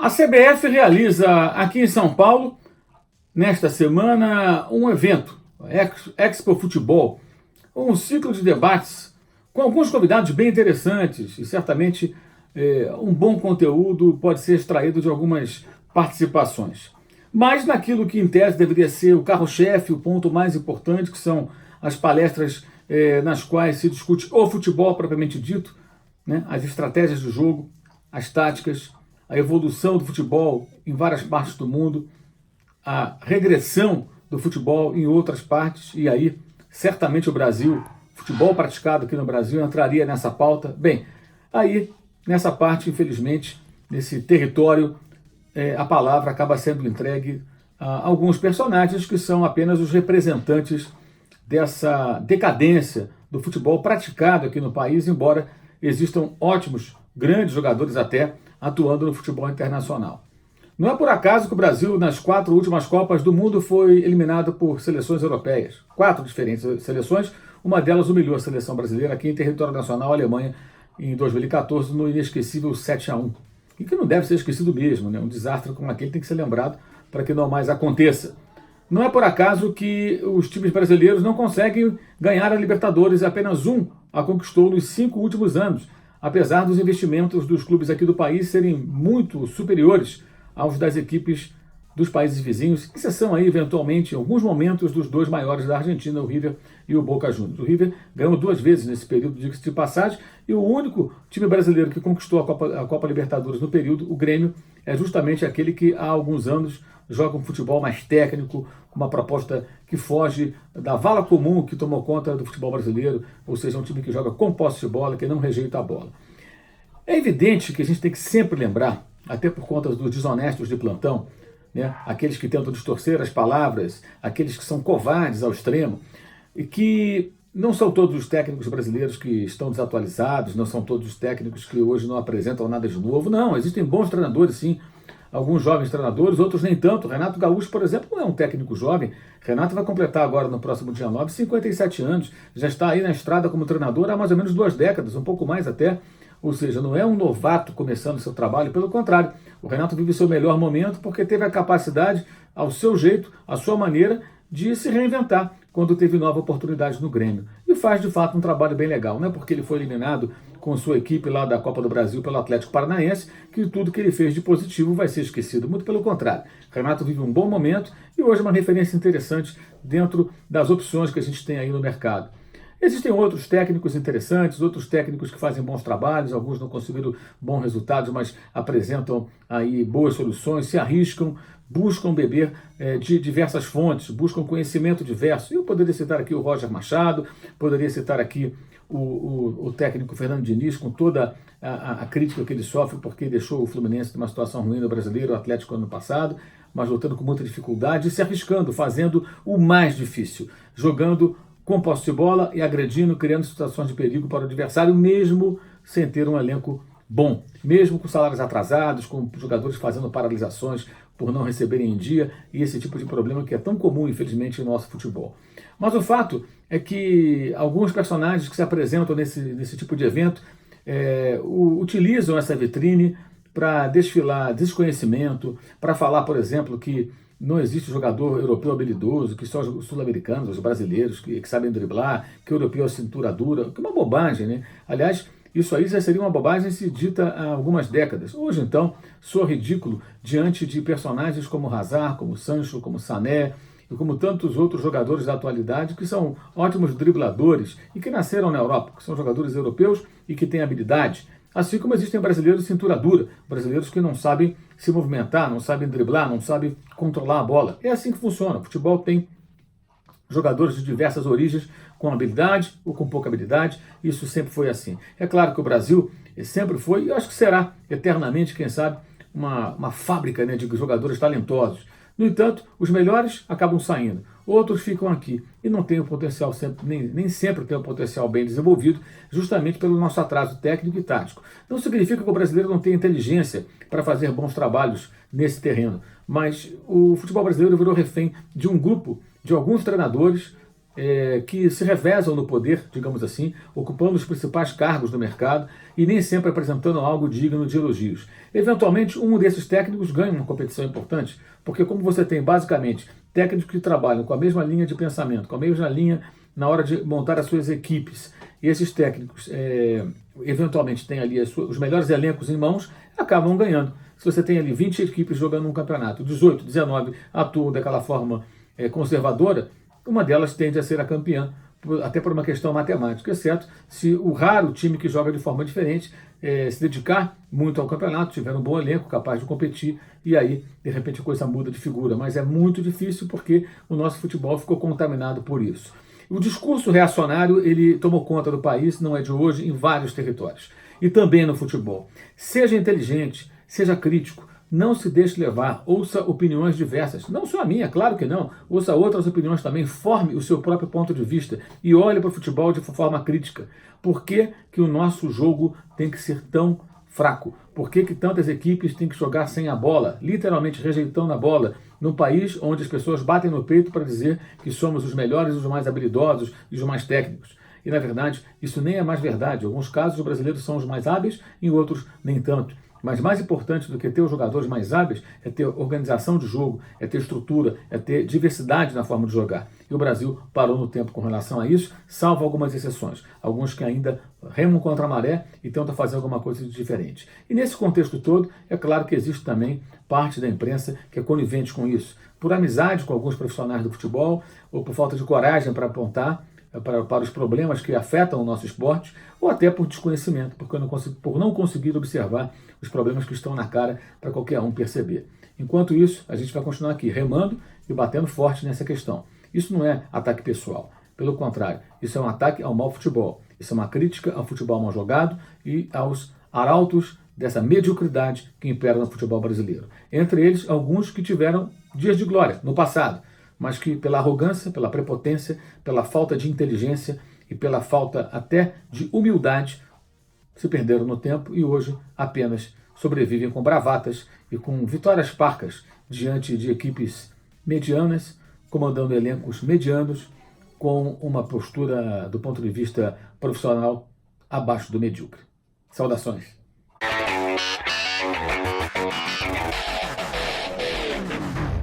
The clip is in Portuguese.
A CBF realiza aqui em São Paulo, nesta semana, um evento, Expo Futebol, um ciclo de debates com alguns convidados bem interessantes e certamente um bom conteúdo pode ser extraído de algumas participações. Mas naquilo que em tese deveria ser o carro-chefe, o ponto mais importante, que são as palestras nas quais se discute o futebol propriamente dito, né, as estratégias do jogo, as táticas, a evolução do futebol em várias partes do mundo, a regressão do futebol em outras partes, e aí certamente o Brasil, futebol praticado aqui no Brasil, entraria nessa pauta. Bem, aí nessa parte, infelizmente, nesse território, a palavra acaba sendo entregue a alguns personagens que são apenas os representantes dessa decadência do futebol praticado aqui no país, embora existam ótimos, grandes jogadores até atuando no futebol internacional. Não é por acaso que o Brasil, nas 4 últimas Copas do Mundo, foi eliminado por seleções europeias. 4 diferentes seleções, uma delas humilhou a seleção brasileira aqui em território nacional, a Alemanha, em 2014, no inesquecível 7-1. E que não deve ser esquecido mesmo, né? Um desastre como aquele tem que ser lembrado para que não mais aconteça. Não é por acaso que os times brasileiros não conseguem ganhar a Libertadores, apenas um a conquistou nos 5 últimos anos, apesar dos investimentos dos clubes aqui do país serem muito superiores aos das equipes dos países vizinhos, exceção aí, eventualmente, em alguns momentos, dos 2 maiores da Argentina, o River e o Boca Juniors. O River ganhou 2 vezes nesse período, diga-se de passagem, e o único time brasileiro que conquistou a Copa Libertadores no período, o Grêmio, é justamente aquele que há alguns anos joga um futebol mais técnico, com uma proposta que foge da vala comum que tomou conta do futebol brasileiro, ou seja, um time que joga com posse de bola, que não rejeita a bola. É evidente que a gente tem que sempre lembrar, até por conta dos desonestos de plantão, né, aqueles que tentam distorcer as palavras, aqueles que são covardes ao extremo, e que não são todos os técnicos brasileiros que estão desatualizados, não são todos os técnicos que hoje não apresentam nada de novo, não, existem bons treinadores sim, alguns jovens treinadores, outros nem tanto. Renato Gaúcho, por exemplo, não é um técnico jovem. Renato vai completar agora, no próximo dia 9, 57 anos. Já está aí na estrada como treinador há mais ou menos 2 décadas, um pouco mais até. Ou seja, não é um novato começando seu trabalho, pelo contrário. O Renato vive seu melhor momento porque teve a capacidade, ao seu jeito, à sua maneira, de se reinventar quando teve nova oportunidade no Grêmio. E faz, de fato, um trabalho bem legal. Não é porque ele foi eliminado com sua equipe lá da Copa do Brasil pelo Atlético Paranaense que tudo que ele fez de positivo vai ser esquecido. Muito pelo contrário. Renato vive um bom momento e hoje é uma referência interessante dentro das opções que a gente tem aí no mercado. Existem outros técnicos interessantes, outros técnicos que fazem bons trabalhos, alguns não conseguiram bons resultados, mas apresentam aí boas soluções, se arriscam, buscam beber de diversas fontes, buscam conhecimento diverso. Eu poderia citar aqui o Roger Machado, poderia citar aqui o técnico Fernando Diniz, com toda a crítica que ele sofre porque deixou o Fluminense numa situação ruim no Brasileiro, o Atlético ano passado, mas lutando com muita dificuldade e se arriscando, fazendo o mais difícil, jogando com posse de bola e agredindo, criando situações de perigo para o adversário, mesmo sem ter um elenco bom, mesmo com salários atrasados, com jogadores fazendo paralisações por não receberem em dia, e esse tipo de problema que é tão comum, infelizmente, no nosso futebol. Mas o fato é que alguns personagens que se apresentam nesse tipo de evento utilizam essa vitrine para desfilar desconhecimento, para falar, por exemplo, que não existe jogador europeu habilidoso, que só os sul-americanos, os brasileiros que sabem driblar, que o europeu é cintura dura, que é uma bobagem, né? Aliás, isso aí já seria uma bobagem se dita há algumas décadas. Hoje, então, soa ridículo diante de personagens como Hazard, como Sancho, como Sané, e como tantos outros jogadores da atualidade que são ótimos dribladores e que nasceram na Europa, que são jogadores europeus e que têm habilidade. Assim como existem brasileiros de cintura dura, brasileiros que não sabem se movimentar, não sabem driblar, não sabem controlar a bola. É assim que funciona. O futebol tem jogadores de diversas origens, com habilidade ou com pouca habilidade. Isso sempre foi assim. É claro que o Brasil sempre foi, e acho que será eternamente, quem sabe, uma fábrica, né, de jogadores talentosos. No entanto, os melhores acabam saindo, outros ficam aqui e não têm o potencial, nem sempre têm o potencial bem desenvolvido, justamente pelo nosso atraso técnico e tático. Não significa que o brasileiro não tenha inteligência para fazer bons trabalhos nesse terreno, mas o futebol brasileiro virou refém de um grupo, de alguns treinadores, que se revezam no poder, digamos assim, ocupando os principais cargos do mercado e nem sempre apresentando algo digno de elogios. Eventualmente, um desses técnicos ganha uma competição importante, porque como você tem basicamente técnicos que trabalham com a mesma linha de pensamento, com a mesma linha na hora de montar as suas equipes, e esses técnicos eventualmente têm ali os melhores elencos em mãos, acabam ganhando. Se você tem ali 20 equipes jogando um campeonato, 18, 19 atuam daquela forma conservadora, uma delas tende a ser a campeã, até por uma questão matemática, exceto se o raro time que joga de forma diferente se dedicar muito ao campeonato, tiver um bom elenco capaz de competir, e aí, de repente, a coisa muda de figura. Mas é muito difícil porque o nosso futebol ficou contaminado por isso. O discurso reacionário, ele tomou conta do país, não é de hoje, em vários territórios. E também no futebol. Seja inteligente, seja crítico, não se deixe levar, ouça opiniões diversas. Não só a minha, claro que não. Ouça outras opiniões também, forme o seu próprio ponto de vista e olhe para o futebol de forma crítica. Por que que o nosso jogo tem que ser tão fraco? Por que que tantas equipes têm que jogar sem a bola, literalmente rejeitando a bola, num país onde as pessoas batem no peito para dizer que somos os melhores, os mais habilidosos e os mais técnicos? E, na verdade, isso nem é mais verdade. Em alguns casos, os brasileiros são os mais hábeis, em outros, nem tanto. Mas mais importante do que ter os jogadores mais hábeis é ter organização de jogo, é ter estrutura, é ter diversidade na forma de jogar. E o Brasil parou no tempo com relação a isso, salvo algumas exceções. Alguns que ainda remam contra a maré e tentam fazer alguma coisa de diferente. E nesse contexto todo, é claro que existe também parte da imprensa que é conivente com isso. Por amizade com alguns profissionais do futebol, ou por falta de coragem para apontar para os problemas que afetam o nosso esporte, ou até por desconhecimento, por não conseguir observar os problemas que estão na cara para qualquer um perceber. Enquanto isso, a gente vai continuar aqui remando e batendo forte nessa questão. Isso não é ataque pessoal, pelo contrário, isso é um ataque ao mau futebol, isso é uma crítica ao futebol mal jogado e aos arautos dessa mediocridade que impera no futebol brasileiro. Entre eles, alguns que tiveram dias de glória no passado, mas que pela arrogância, pela prepotência, pela falta de inteligência e pela falta até de humildade, se perderam no tempo e hoje apenas sobrevivem com bravatas e com vitórias parcas diante de equipes medianas, comandando elencos medianos, com uma postura do ponto de vista profissional abaixo do medíocre. Saudações!